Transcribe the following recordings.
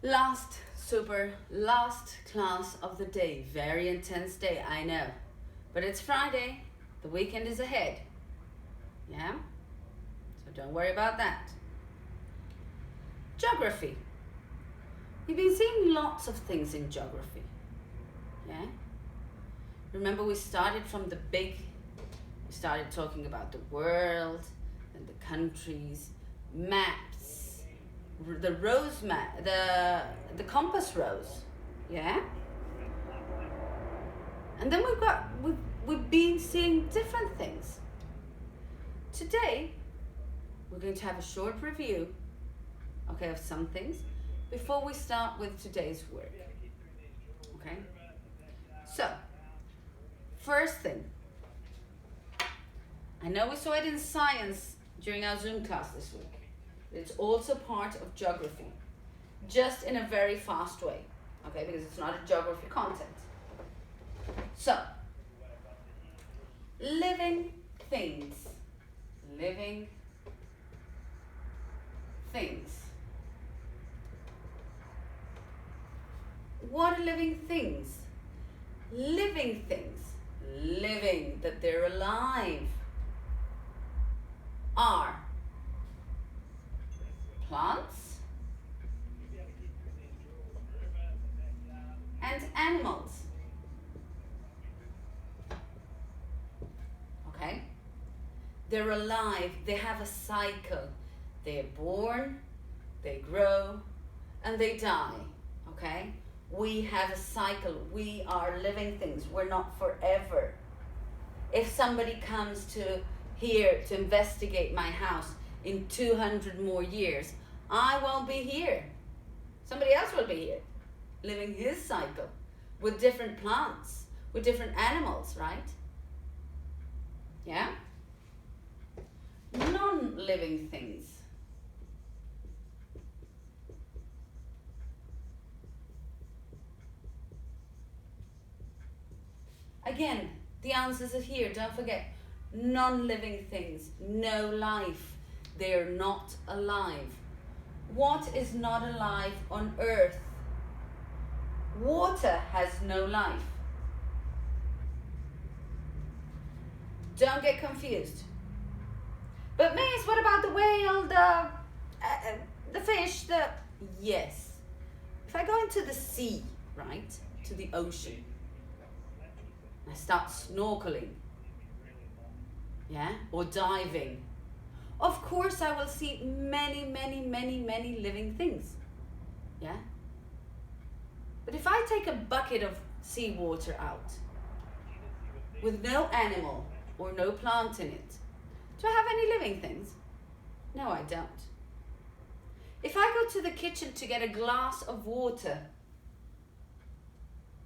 Last class of the day. Very intense day, I know. But it's Friday. The weekend is ahead. Yeah? So don't worry about that. Geography. We've been seeing lots of things in geography. Yeah? Remember we started we started talking about the world and the countries, maps, the rose map, the compass rose, yeah? And then we've been seeing different things. Today, we're going to have a short review, okay, of some things before we start with today's work, okay? So, first thing, I know we saw it in science during our Zoom class this week. It's also part of geography, just in a very fast way, okay, because it's not a geography content. So, living things. Living things. What are living things? Living things. Living, that they're alive, are plants and animals. Okay? They're alive, they have a cycle. They're born, they grow, and they die. Okay? We have a cycle. We are living things. We're not forever. If somebody comes to here to investigate my house in 200 more years, I won't be here. Somebody else will be here, living his cycle with different plants, with different animals, right? Yeah? Non-living things. Again, the answers are here, don't forget. Non-living things, no life. They're not alive. What is not alive on Earth? Water has no life. Don't get confused. But miss, what about the whale, the fish, Yes. If I go into the sea, right, to the ocean, I start snorkeling, yeah, or diving, of course I will see many living things, yeah? But if I take a bucket of seawater out with no animal or no plant in it, do I have any living things? No, I don't. If I go to the kitchen to get a glass of water,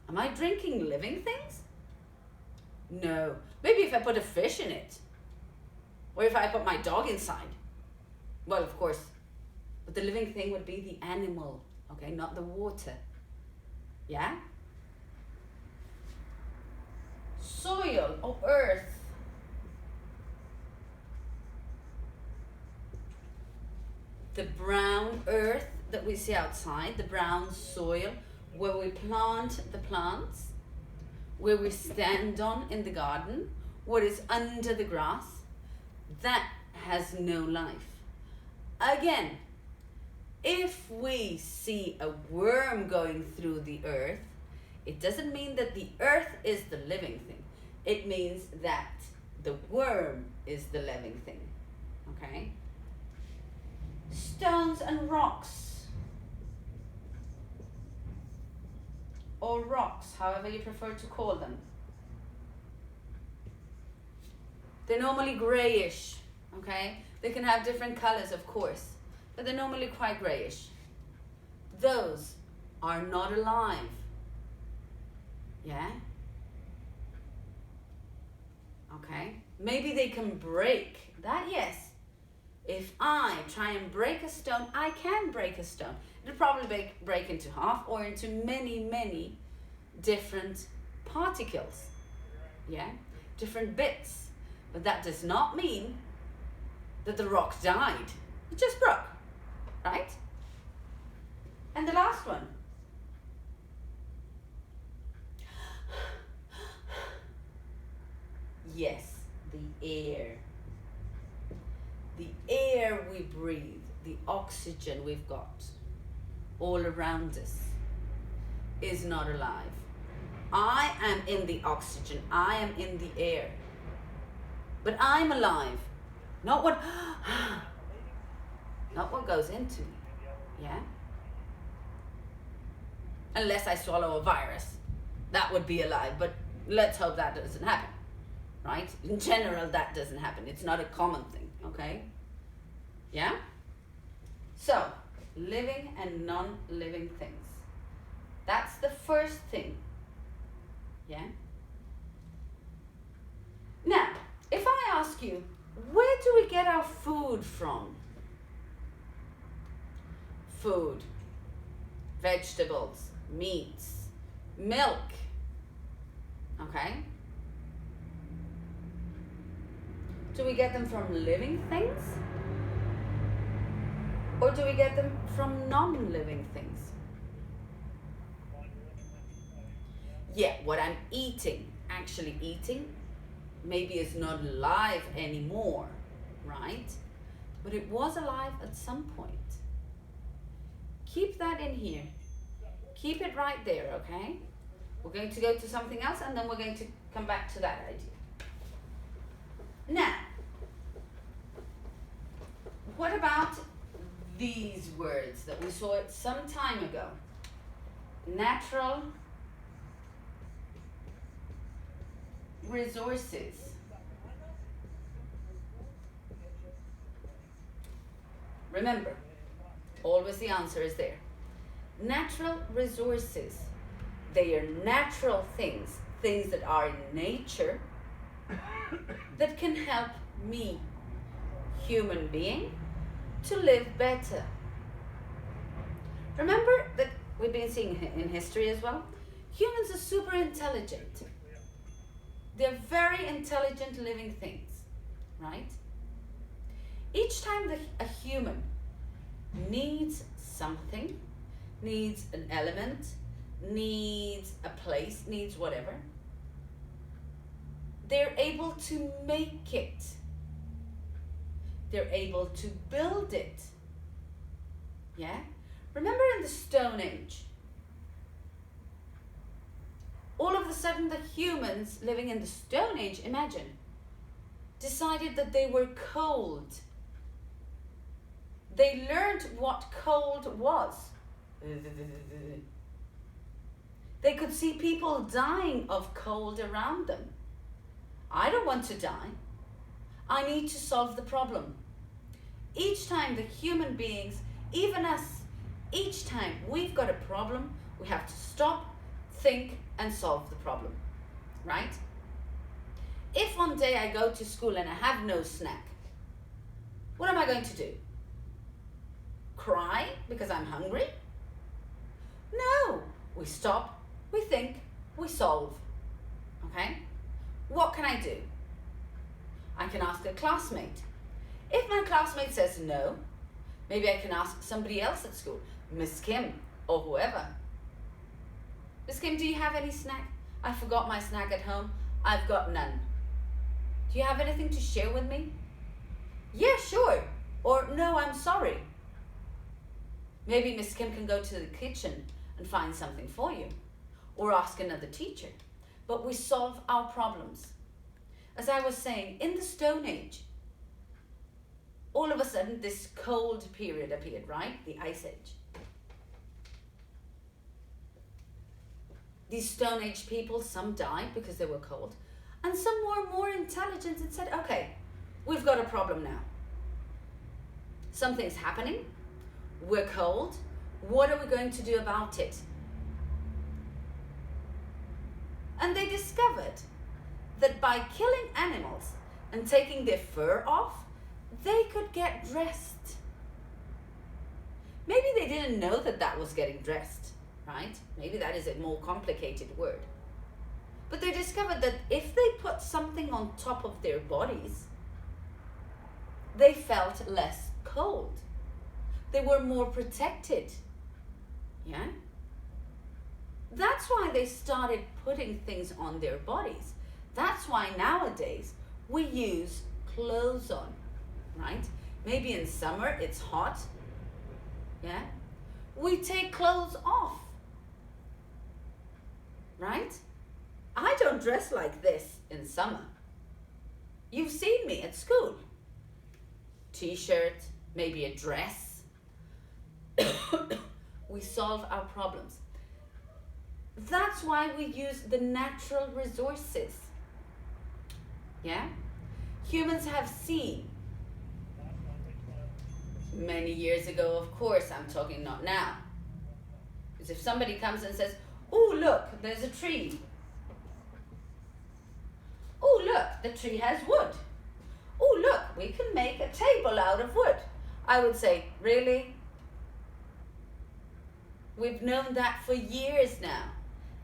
am I drinking living things? No. Maybe if I put a fish in it. Or if I put my dog inside. Well, of course. But the living thing would be the animal, okay, not the water. Yeah? Soil or earth. The brown earth that we see outside, the brown soil, where we plant the plants, where we stand on in the garden, what is under the grass, that has no life. Again, if we see a worm going through the earth, it doesn't mean that the earth is the living thing. It means that the worm is the living thing, okay? Stones and rocks. Or rocks, however you prefer to call them. They're normally grayish, okay? They can have different colors, of course, but they're normally quite grayish. Those are not alive. Yeah? Okay? Maybe they can break. That, yes. If I try and break a stone, I can break a stone. It'll probably break into half or into many different particles. Yeah? Different bits. But that does not mean that the rock died. It just broke. Right? And the last one. Yes, the air. The air we breathe, the oxygen we've got all around us is not alive. I am in the oxygen, I am in the air. But I'm alive. Not what goes into me. Yeah? Unless I swallow a virus. That would be alive, but let's hope that doesn't happen. Right? In general, that doesn't happen. It's not a common thing, okay? Yeah? So, living and non-living things. That's the first thing. Yeah? Now, if I ask you, where do we get our food from? Food, vegetables, meats, milk. Okay? Do we get them from living things? Or do we get them from non-living things? Yeah, what I'm actually eating, maybe is not alive anymore, right? But it was alive at some point. Keep that in here. Keep it right there, okay? We're going to go to something else and then we're going to come back to that idea. Now, what about these words that we saw it some time ago? Natural resources. Remember, always the answer is there. Natural resources. They are natural things, things that are in nature that can help me, human being, to live better. Remember that we've been seeing in history as well, humans are super intelligent. They're very intelligent living things, right? Each time a human needs something, needs an element, needs a place, needs whatever, they're able to make it. They're able to build it. Yeah? Remember in the Stone Age, all of a sudden the humans living in the Stone Age, imagine, decided that they were cold. They learned what cold was. They could see people dying of cold around them. I don't want to die. I need to solve the problem. Each time the human beings, even us, each time we've got a problem, we have to stop, think, and solve the problem, right? If one day I go to school and I have no snack, what am I going to do? Cry because I'm hungry? No, we stop, we think, we solve, okay? What can I do? I can ask a classmate. If my classmate says no, maybe I can ask somebody else at school, Miss Kim or whoever. Miss Kim, do you have any snack? I forgot my snack at home. I've got none. Do you have anything to share with me? Yeah, sure. Or no, I'm sorry. Maybe Miss Kim can go to the kitchen and find something for you. Or ask another teacher. But we solve our problems. As I was saying, in the Stone Age, all of a sudden this cold period appeared, right? The Ice Age. These Stone Age people, some died because they were cold, and some were more intelligent and said, okay, we've got a problem now. Something's happening, we're cold, what are we going to do about it? And they discovered that by killing animals and taking their fur off, they could get dressed. Maybe they didn't know that that was getting dressed, right? Maybe that is a more complicated word. But they discovered that if they put something on top of their bodies, they felt less cold. They were more protected. Yeah? That's why they started putting things on their bodies. That's why nowadays we use clothes on, right? Maybe in summer it's hot, yeah? We take clothes off, right? I don't dress like this in summer. You've seen me at school. T-shirt, maybe a dress. We solve our problems. That's why we use the natural resources. Yeah? Humans have seen many years ago, of course, I'm talking not now. Because if somebody comes and says, oh, look, there's a tree. Oh, look, the tree has wood. Oh, look, we can make a table out of wood. I would say, really? We've known that for years now.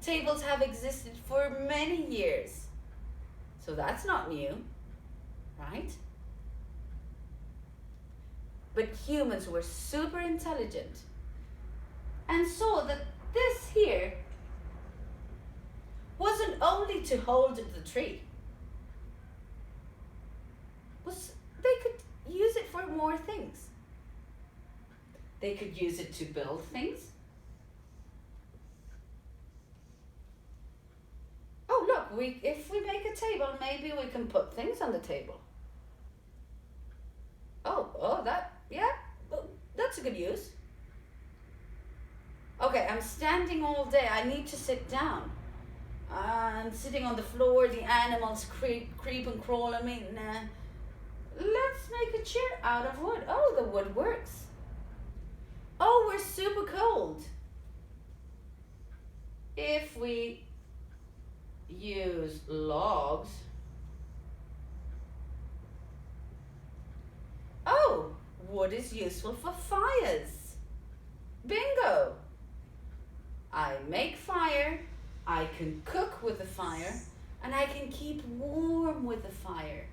Tables have existed for many years. So that's not new, right? But humans were super intelligent and saw that this here wasn't only to hold the tree. They could use it for more things. They could use it to build things. Oh, look, if we make a table, maybe we can put things on the table. That's a good use. Okay, I'm standing all day. I need to sit down. I'm sitting on the floor. The animals creep and crawl on me. Nah. Let's make a chair out of wood. Oh, the wood works. Oh, we're super cold. If we use logs. Oh, wood is useful for fires. Bingo. I make fire, I can cook with the fire, and I can keep warm with the fire.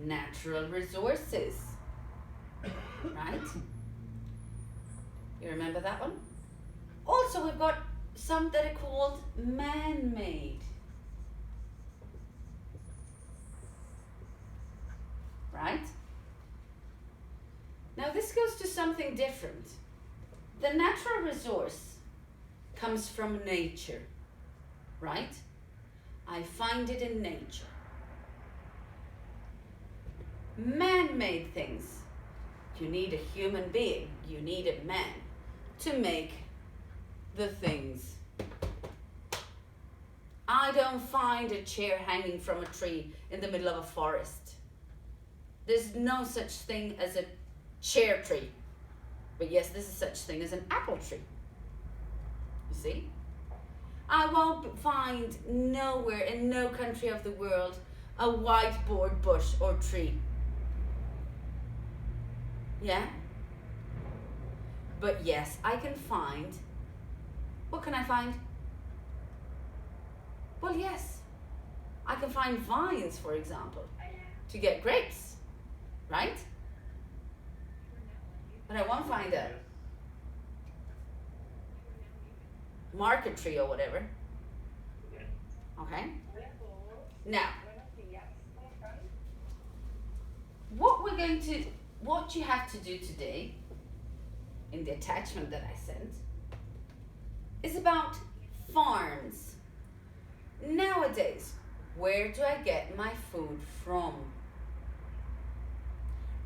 Natural resources, right? You remember that one? Also, we've got some that are called man-made. Right? Now this goes to something different. The natural resource comes from nature, right? I find it in nature. Man-made things, you need a human being, you need a man to make the things. I don't find a chair hanging from a tree in the middle of a forest. There's no such thing as a chair tree. But yes, there's such thing as an apple tree. You see? I won't find nowhere in no country of the world a whiteboard bush or tree. Yeah? But yes, I can find. What can I find? Well, yes. I can find vines, for example, to get grapes. Right? But I won't find a market tree or whatever. Okay? Now, what you have to do today in the attachment that I sent is about farms. Nowadays, where do I get my food from?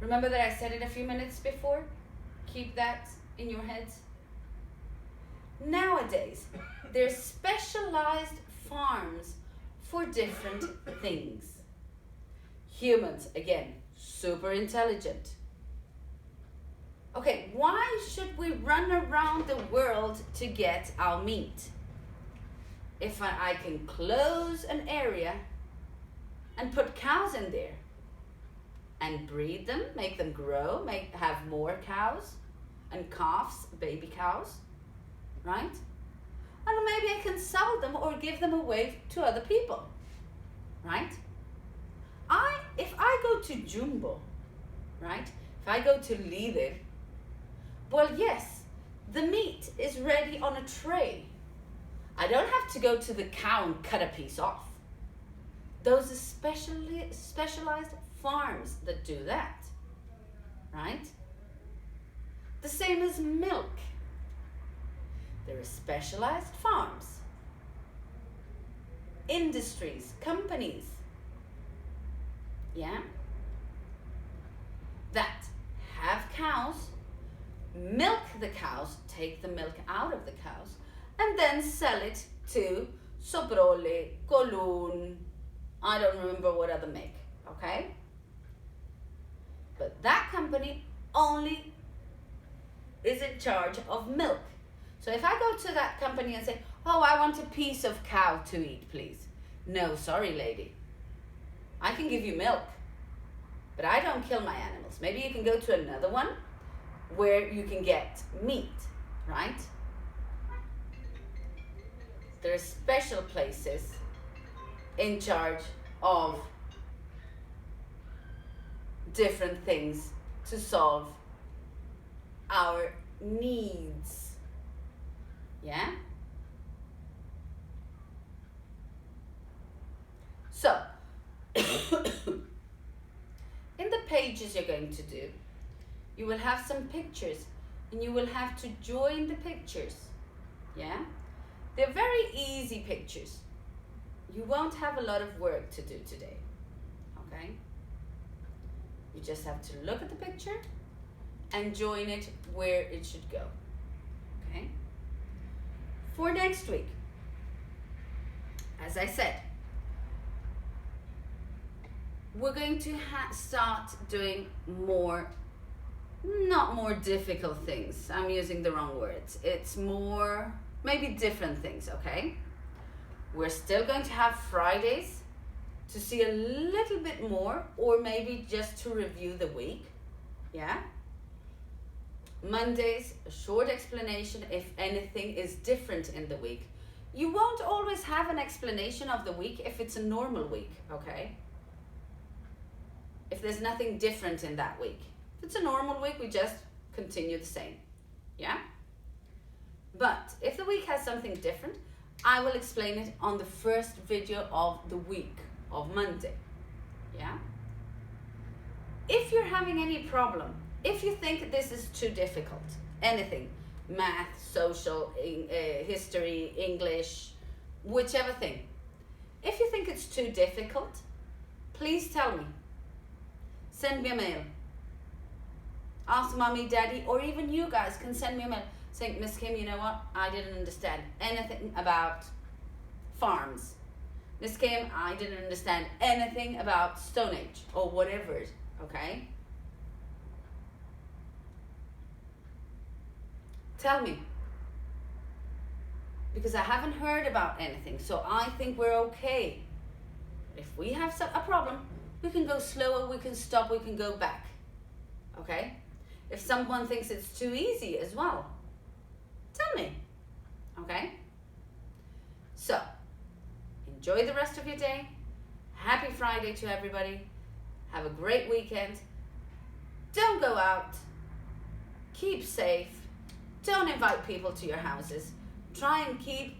Remember that I said it a few minutes before? Keep that in your heads. Nowadays, there's specialized farms for different things. Humans, again, super intelligent. Okay, why should we run around the world to get our meat? If I can close an area and put cows in there and breed them, make them grow, have more cows and calves, baby cows, right? And maybe I can sell them or give them away to other people, right? If I go to Jumbo, right? If I go to Lidl, well, yes, is ready on a tray. I don't have to go to the cow and cut a piece off. Those are specialized farms that do that, right? The same as milk. There are specialized farms, industries, companies, yeah, that have cows, milk the cows, take the milk out of the cows, and then sell it to Sobrole, Colun, I don't remember what other make, okay? But that company only is in charge of milk. So if I go to that company and say, oh, I want a piece of cow to eat, please. No, sorry, lady. I can give you milk, but I don't kill my animals. Maybe you can go to another one where you can get meat, right? There are special places in charge of different things to solve our needs. Yeah? So, in the pages you're going to do, you will have some pictures and you will have to join the pictures. Yeah? They're very easy pictures. You won't have a lot of work to do today. Okay? You just have to look at the picture and join it where it should go. Okay? For next week, as I said, we're going to start doing not more difficult things. I'm using the wrong words. It's more, maybe different things, okay? We're still going to have Fridays to see a little bit more, or maybe just to review the week, yeah? Mondays, a short explanation if anything is different in the week. You won't always have an explanation of the week if it's a normal week, okay? If there's nothing different in that week. If it's a normal week, we just continue the same, yeah? But if the week has something different, I will explain it on the first video of the week, of Monday, yeah? If you're having any problem, if you think this is too difficult, anything, math, social, history, English, whichever thing, if you think it's too difficult, please tell me. Send me a mail. Ask mommy, daddy, or even you guys can send me a mail saying, Miss Kim, you know what? I didn't understand anything about farms. Miss Kim, I didn't understand anything about Stone Age or whatever, okay? Tell me. Because I haven't heard about anything, so I think we're okay. If we have a problem, we can go slower, we can stop, we can go back, okay? If someone thinks it's too easy as well, tell me, okay? So, enjoy the rest of your day. Happy Friday to everybody. Have a great weekend. Don't go out. Keep safe. Don't invite people to your houses. Try and keep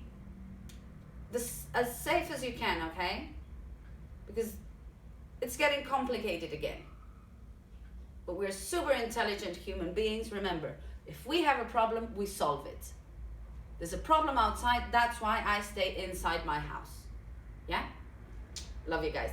this as safe as you can, okay? Because it's getting complicated again. But we're super intelligent human beings. Remember, if we have a problem, we solve it. There's a problem outside, that's why I stay inside my house. Yeah? Love you guys.